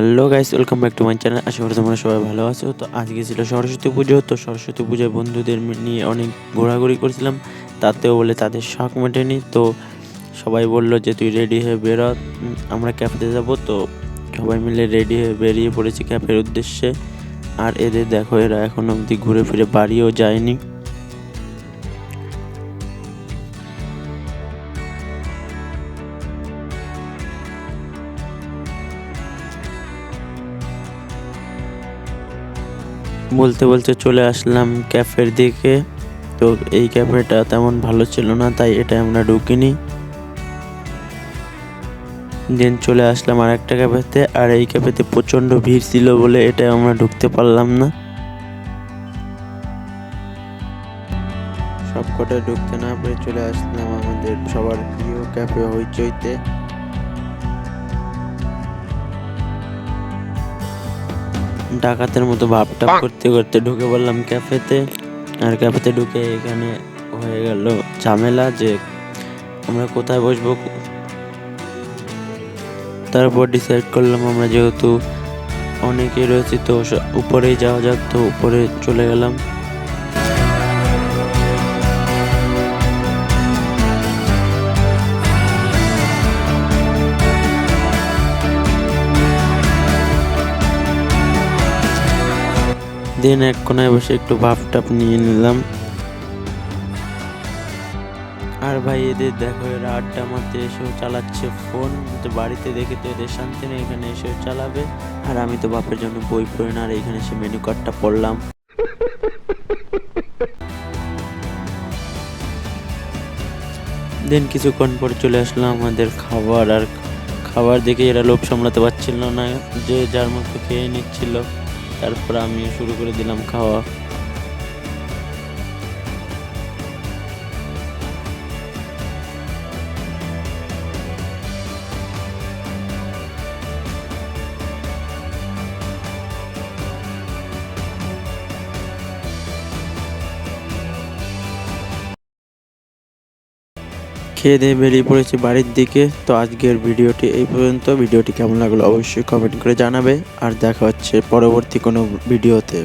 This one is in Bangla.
Hello guys, welcome back to my channel. আশা করি তোমরা সবাই ভালো আছো। তো আজকে ছিল সরস্বতী পুজো। তো সরস্বতী পুজোয় বন্ধুদের নিয়ে অনেক ঘোরাঘুরি করছিলাম, তাতেও বলে তাদের শখ মেটেনি। তো সবাই বললো যে তুই রেডি হয়ে বেরো, আমরা ক্যাফেতে যাবো। তো সবাই মিলে রেডি হয়ে বেরিয়ে পড়েছি ক্যাফের উদ্দেশ্যে। আর এদের দেখো, এরা এখন অবধি ঘুরে ফিরে বাড়িও যায়নি। বলতে বলতে চলে আসলাম ক্যাফের দিকে। তো এই ক্যাফেটা তেমন ভালো ছিল না, তাই এটা আমরা ঢুকিনি। দেন চলে আসলাম আর একটা ক্যাফেতে, আর এই ক্যাফেতে প্রচণ্ড ভিড় ছিল বলে এটা আমরা ঢুকতে পারলাম না। সবকটা ঢুকতে না পেরে চলে আসলাম আমাদের সবার প্রিয় ক্যাফে হইচইতে। ডাকাতের মতো ভাবটা করতে করতে ঢুকে পড়লাম ক্যাফেতে। আর ক্যাফেতে ঢুকে এখানে হয়ে গেল ঝামেলা যে আমরা কোথায় বসবো। তারপর ডিসাইড করলাম আমরা যেহেতু অনেকে রয়েছে তো উপরেই যাওয়া যাক। তো উপরে চলে গেলাম। দেন এক কোনায় বসে একটু ভাব টাপ নিয়ে নিলাম। আর ভাই এদের দেখো, এরা আড্ডা মারতে এসেও চালাচ্ছে ফোন। তো বাড়িতে দেখে তো এদের শান্তি নেই, এখানে এসেও চালাবে। আর আমি তো বাপের জন্য বই পড়ি না, আর এখানে এসে মেনু কার্ডটা পড়লাম। দেন কিছুক্ষণ পর চলে আসলাম আমাদের খাবার। আর খাবার দেখে এরা লোভ সামলাতে পারছিল না, যে যার মতো খেয়ে নিচ্ছিল। তারপর আমি শুরু করে দিলাম খাওয়া। খেয়ে দিয়ে বেরিয়ে পড়েছি বাড়ির দিকে। তো আজকের ভিডিওটি এই পর্যন্ত। ভিডিওটি কেমন লাগলো অবশ্যই কমেন্ট করে জানাবে। আর দেখা হচ্ছে পরবর্তী কোনো ভিডিওতে।